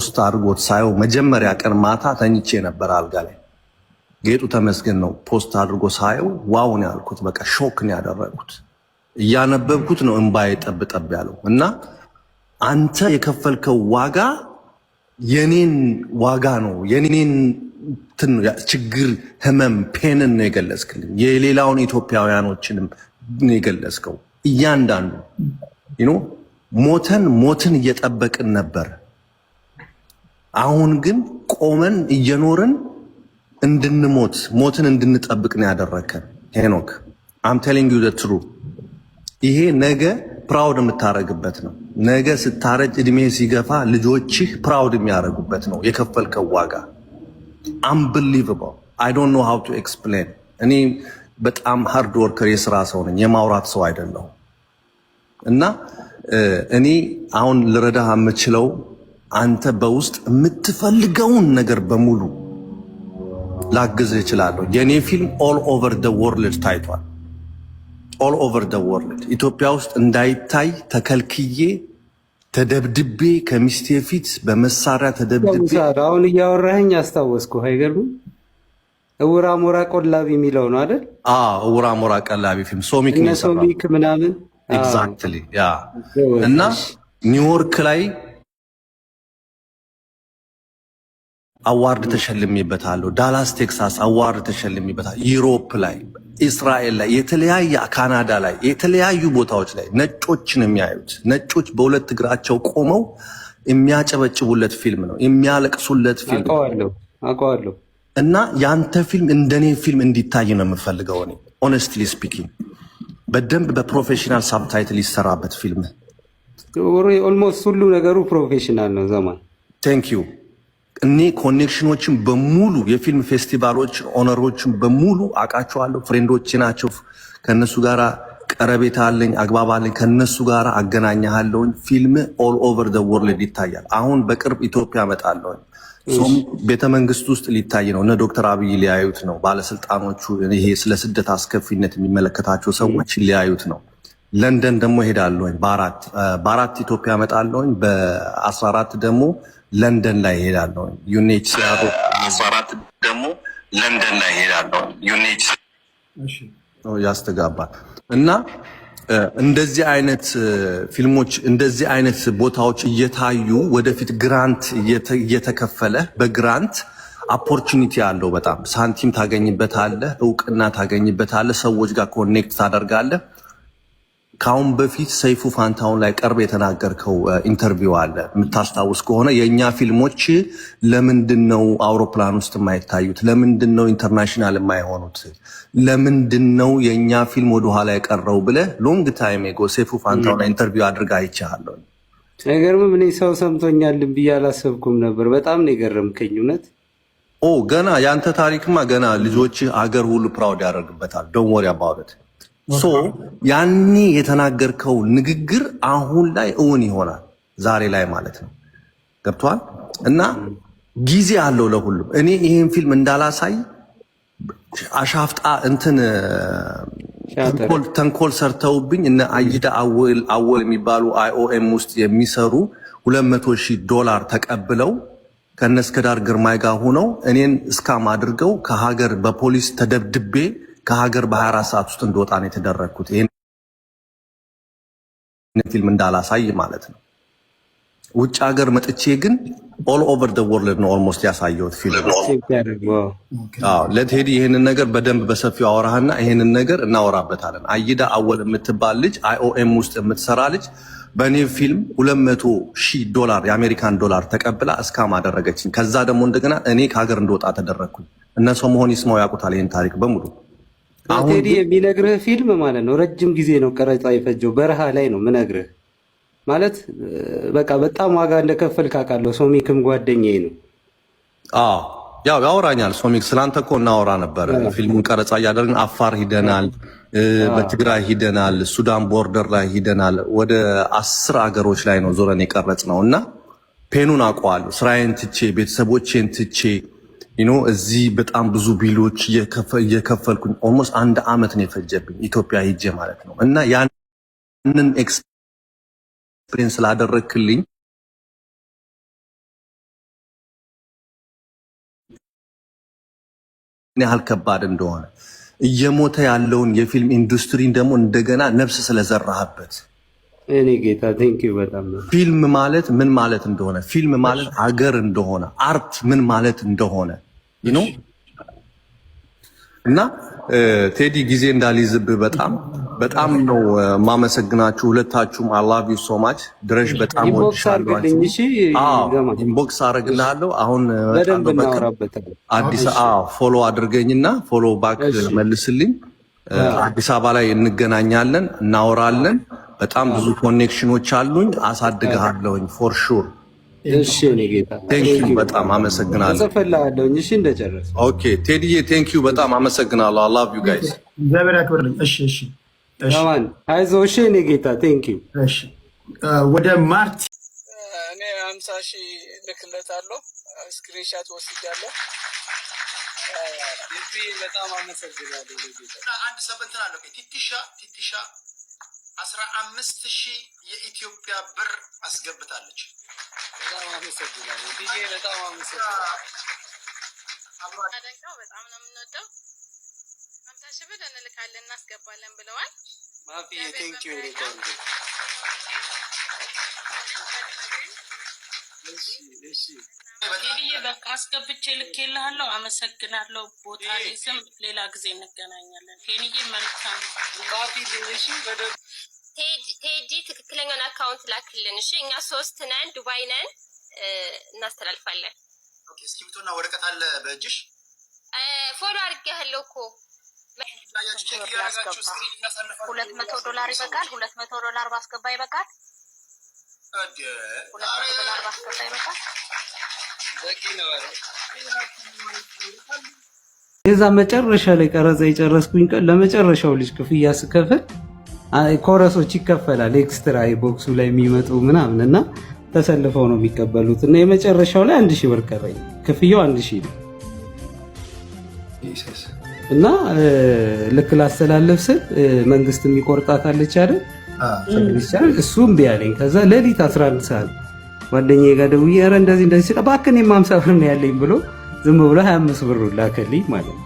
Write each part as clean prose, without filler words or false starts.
ፖስት አድርጎት ሳየው መጀመሪያ ቀን ማታ ተኝቼ ነበር አልጋ ላይ። ጌጡ ተመስገን ነው ፖስት አድርጎ ሳየው ዋው ነው ያልኩት። በቃ ሾክ ነው ያደረኩት። እያነበብኩት ነው እንባዬ ጠብ ጠብ ያለው እና አንተ የከፈልከው ዋጋ የኔን ዋጋ ነው የኔን ችግር ህመም ፔንን ነው የገለጽክልኝ። የሌላውን ኢትዮጵያውያኖችንም ነው የገለጽከው። እያንዳንዱ ሞትን እየጠበቅን ነበር። አሁን ግን ቆመን እየኖርን እንድንሞት ሞትን እንድንጠብቅ ነው ያደረከን ሄኖክ። አም ቴሊንግ ዩ ዘ ትሩ። ይሄ ነገ ፕራውድ የምታረግበት ነው። ነገ ስታረጅ እድሜ ሲገፋ ልጆችህ ፕራውድ የሚያደርጉበት ነው የከፈልከው ዋጋ። unbelievable I don't know how to explain። እኔ በጣም ሃርድ ወርከር የስራ ሰው ነኝ፣ የማውራት ሰው አይደለሁም። እና እኔ አሁን ልረዳህ የምችለው አንተ በውስጥ የምትፈልገውን ነገር በሙሉ ላግዝህ እችላለሁ። የኔ ፊልም ኦል ኦቨር ደ ወርልድ ታይቷል። ኦል ኦቨር ደ ወርልድ ኢትዮጵያ ውስጥ እንዳይታይ ተከልክዬ ተደብድቤ ከሚስቴ ፊት በመሳሪያ ተደብድቤ። አሁን እያወራኸኝ አስታወስኩ። አይገርም? እውራ ሞራ ቆላቢ የሚለው ነው አይደል? እውራ ሞራ ቀላቢ ፊልም ሶሚክ ነው የሰራው። ሶሚክ ምናምን ኤግዛክትሊ ያ። እና ኒውዮርክ ላይ አዋርድ ተሸልሜበታለሁ። ዳላስ ቴክሳስ አዋርድ ተሸልሜበታለሁ። ዩሮፕ ላይ፣ እስራኤል ላይ፣ የተለያየ ካናዳ ላይ፣ የተለያዩ ቦታዎች ላይ ነጮችን የሚያዩት ነጮች በሁለት እግራቸው ቆመው የሚያጨበጭቡለት ፊልም ነው፣ የሚያለቅሱለት ፊልም ነው። አውቀዋለሁ። እና ያንተ ፊልም እንደኔ ፊልም እንዲታይ ነው የምፈልገው እኔ ሆነስትሊ ስፒኪንግ። በደንብ በፕሮፌሽናል ሳብታይትል ይሰራበት ፊልም። ኦልሞስት ሁሉ ነገሩ ፕሮፌሽናል ነው ዘማን። ቴንክ ዩ። እኔ ኮኔክሽኖችን በሙሉ የፊልም ፌስቲቫሎች ኦነሮችን በሙሉ አውቃቸዋለሁ። ፍሬንዶቼ ናቸው። ከነሱ ጋር ቀረቤታ አለኝ፣ አግባብ አለኝ። ከነሱ ጋር አገናኛለሁኝ። ፊልም ኦል ኦቨር ደ ወርልድ ይታያል። አሁን በቅርብ ኢትዮጵያ እመጣለሁ። ቤተመንግስት ውስጥ ሊታይ ነው። እነ ዶክተር አብይ ሊያዩት ነው። ባለስልጣኖቹ ይሄ ስለ ስደት አስከፊነት የሚመለከታቸው ሰዎች ሊያዩት ነው። ለንደን ደግሞ ሄዳለሁኝ። በአራት ኢትዮጵያ እመጣለሁኝ። በ14 ደግሞ ለንደን ላይ ሄዳለሁኝ። ዩኤንኤችሲአር 14 ደግሞ ለንደን ላይ ሄዳለሁኝ። ዩኤንኤችሲአር ያስተጋባል። እና እንደዚህ አይነት ፊልሞች እንደዚህ አይነት ቦታዎች እየታዩ ወደፊት ግራንት እየተከፈለ በግራንት ኦፖርቹኒቲ አለው። በጣም ሳንቲም ታገኝበታለህ፣ እውቅና ታገኝበታለህ፣ ሰዎች ጋር ኮኔክት ታደርጋለህ። ከአሁን በፊት ሰይፉ ፋንታውን ላይ ቀርብ የተናገርከው ኢንተርቪው አለ የምታስታውስ ከሆነ የእኛ ፊልሞች ለምንድን ነው አውሮፕላን ውስጥ የማይታዩት? ለምንድን ነው ኢንተርናሽናል የማይሆኑት? ለምንድን ነው የእኛ ፊልም ወደኋላ የቀረው ብለህ ሎንግ ታይም ጎ ሰይፉ ፋንታውን ላይ ኢንተርቪው አድርጋ አይቻለሁ። ነገርም እኔ ሰው ሰምቶኛልን ብዬ አላሰብኩም ነበር። በጣም ነው የገረምከኝ እውነት። ገና የአንተ ታሪክማ ገና ልጆች አገር ሁሉ ፕራውድ ያደርግበታል። ዶንት ወሪ አባውት ሶ ያኔ የተናገርከው ንግግር አሁን ላይ እውን ይሆናል፣ ዛሬ ላይ ማለት ነው። ገብቷል? እና ጊዜ አለው ለሁሉም። እኔ ይሄን ፊልም እንዳላሳይ አሻፍጣ ተንኮል ሰርተውብኝ እነ አይዳ አወል የሚባሉ IOM ውስጥ የሚሰሩ $200,000 ተቀብለው ከነስከዳር ግርማይ ጋር ሆነው እኔን እስካም አድርገው ከሀገር በፖሊስ ተደብድቤ ከሀገር በ24 ሰዓት ውስጥ እንደወጣ ነው የተደረግኩት። ይሄን ፊልም እንዳላሳይ ማለት ነው። ውጭ ሀገር መጥቼ ግን ኦል ኦቨር ደ ወርልድ ነው ኦልሞስት ያሳየሁት ፊልም። ለቴዲ ይሄንን ነገር በደንብ በሰፊው አወራህና ይሄንን ነገር እናወራበታለን። አይዳ አወል የምትባል ልጅ IOM ውስጥ የምትሰራ ልጅ በእኔ ፊልም $200,000 የአሜሪካን ዶላር ተቀብላ እስካም አደረገችኝ። ከዛ ደግሞ እንደገና እኔ ከሀገር እንደወጣ ተደረግኩኝ። እነሱ መሆን ይስማው ያውቁታል ይሄን ታሪክ በሙሉ። ቴዲ የሚነግርህ ፊልም ማለት ነው ረጅም ጊዜ ነው ቀረጻ የፈጀው። በረሃ ላይ ነው ምነግርህ ማለት በቃ በጣም ዋጋ እንደከፈልክ አውቃለሁ። ሶሚክም ጓደኛዬ ነው። ያው ያወራኛል ሶሚክ። ስላንተ እኮ እናወራ ነበር። ፊልሙን ቀረጻ እያደረግን አፋር ሂደናል፣ በትግራይ ሂደናል፣ ሱዳን ቦርደር ላይ ሂደናል። ወደ 10 አገሮች ላይ ነው ዞረን የቀረጽ ነው እና ፔኑን አውቀዋለሁ። ስራዬን ትቼ ቤተሰቦቼን ትቼ እዚህ በጣም ብዙ ቢሎች እየከፈልኩኝ ኦልሞስት 1 ዓመት ነው የፈጀብኝ ኢትዮጵያ ሂጄ ማለት ነው። እና ያንን ኤክስፔሪየንስ ስላደረግክልኝ ያህል ከባድ እንደሆነ እየሞተ ያለውን የፊልም ኢንዱስትሪን ደግሞ እንደገና ነፍስ ስለዘራህበት እኔ ጌታ ቴንኪው በጣም ነው። ፊልም ማለት ምን ማለት እንደሆነ፣ ፊልም ማለት አገር እንደሆነ፣ አርት ምን ማለት እንደሆነ ነው። እና ቴዲ ጊዜ እንዳልይዝብህ በጣም ነው ማመሰግናችሁ ሁለታችሁም። አይ ላቭ ዩ ሶ ማች ድረሽ በጣም ወድሻለሁ። ኢንቦክስ አደርግልሃለሁ። አሁን አዲስ ፎሎ አድርገኝና ፎሎ ባክ መልስልኝ። አዲስ አበባ ላይ እንገናኛለን፣ እናወራለን። በጣም ብዙ ኮኔክሽኖች አሉኝ። አሳድግሃለሁኝ ፎር ሹር። እሺ እኔ ጌታ ቴንኪው በጣም አመሰግናለሁ። ጽፈላለሁ። እሺ እንደጨረሰ ኦኬ ቴዲዬ ቴንኪው በጣም አመሰግናለሁ። አይ ላቭ ዩ ጋይስ። እግዚአብሔር ያክብርልኝ። እሺ አማን አይዞህ። እሺ እኔ ጌታ ቴንኪው። እሺ ወደ ማርቲ እኔ 50,000 ልክለታለሁ። ስክሪንሻት ወስጃለሁ። በጣም አመሰግናለሁ። አንድ ሰበንትን አለው ቲቲሻ 15,000 የኢትዮጵያ ብር አስገብታለች። በጣም አመሰግናለሁ። በጣም አመሰግናለሁ። በጣም ነው የምንወደው። 50,000 ብር እንልካለን እናስገባለን ብለዋል። ማፊ ቴንኪው ቴዲዬ በቃ አስገብቼ ልኬልሃለሁ። አመሰግናለሁ። ቦታ ላይ ስም ሌላ ጊዜ እንገናኛለን። ቴኒዬ መልካም ቴዲ ትክክለኛውን አካውንት ላክልን። እሺ እኛ 3 ነን፣ ዱባይ ነን፣ እናስተላልፋለን። ኦኬ እስክሪብቶና ወረቀት አለ በእጅሽ? ፎሎ አድርጌያለሁ እኮ። $200 ይበቃል። $200 ባስገባ ይበቃል። $200 ባስገባ ይበቃል። የዛ መጨረሻ ላይ ቀረጻ የጨረስኩኝ ቀን ለመጨረሻው ልጅ ክፍያ ስከፍል ኮረሶች ይከፈላል። ኤክስትራ ቦክሱ ላይ የሚመጡ ምናምን እና ተሰልፈው ነው የሚቀበሉት። እና የመጨረሻው ላይ 1,000 ብር ቀረኝ። ክፍያው 1,000 ነው። እና ልክ ላስተላለፍ ስል መንግስት የሚቆርጣታለች አይደል? እሱ እምቢ አለኝ። ከዛ ሌሊት 11 ሰዓት ጓደኛዬ ጋር ደውዬ ኧረ እንደዚህ ሲል እባክህ እኔም 50 ብር ነው ያለኝ ብሎ ዝም ብሎ 25 ብር ላከልኝ ማለት ነው።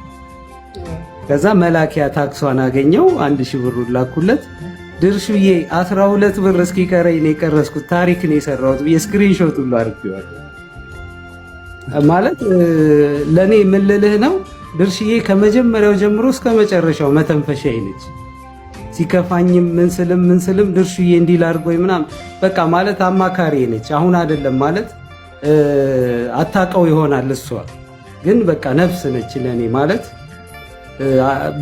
ከዛ መላኪያ ታክሷን አገኘው 1,000 ብር ላኩለት። ድርሹዬ 12 ብር እስኪቀረኝ ነው የቀረስኩት፣ ታሪክ ነው የሰራሁት ብዬ ስክሪንሾት ሁሉ አድርጌዋለሁ። ማለት ለኔ ምን ልልህ ነው ድርሽዬ ከመጀመሪያው ጀምሮ እስከ መጨረሻው መተንፈሻዬ ነች። ሲከፋኝም ምን ስልም ድርሽዬ እንዲህ ላድርጎኝ ምናምን በቃ ማለት አማካሪ ነች። አሁን አይደለም ማለት አታውቀው ይሆናል እሷ ግን በቃ ነፍስ ነች ለኔ ማለት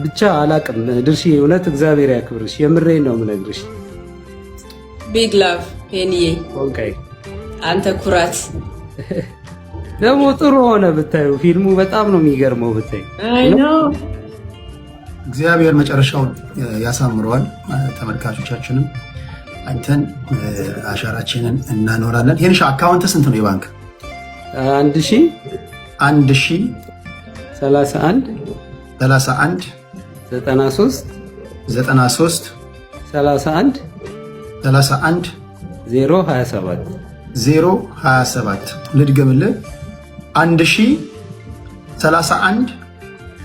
ብቻ አላቅም። ድርሽዬ እውነት እግዚአብሔር ያክብርሽ፣ የምሬን ነው የምነግርሽ። ቢግ ላቭ ሄኒዬ። ኦኬ አንተ ኩራት ደግሞ ጥሩ ሆነ ብታዩ፣ ፊልሙ በጣም ነው የሚገርመው ብታዩ። እግዚአብሔር መጨረሻውን ያሳምረዋል። ተመልካቾቻችንም አንተን አሻራችንን እናኖራለን። ሄንሻ አካውንት ስንት ነው የባንክ? 1,000 31 93 31 027 ልድገምልህ 1031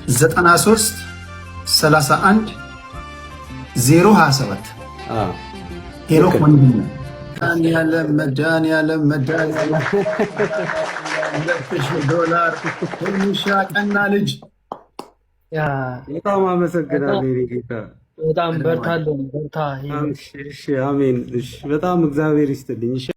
93 31 027 ሄኖክ ወንድም መድኃኒዓለም $2,000 ትንሽ ቀና ልጅ በጣም አመሰግናለሁ። በጣም በርታ። አሜን። በጣም እግዚአብሔር ይስጥልኝ።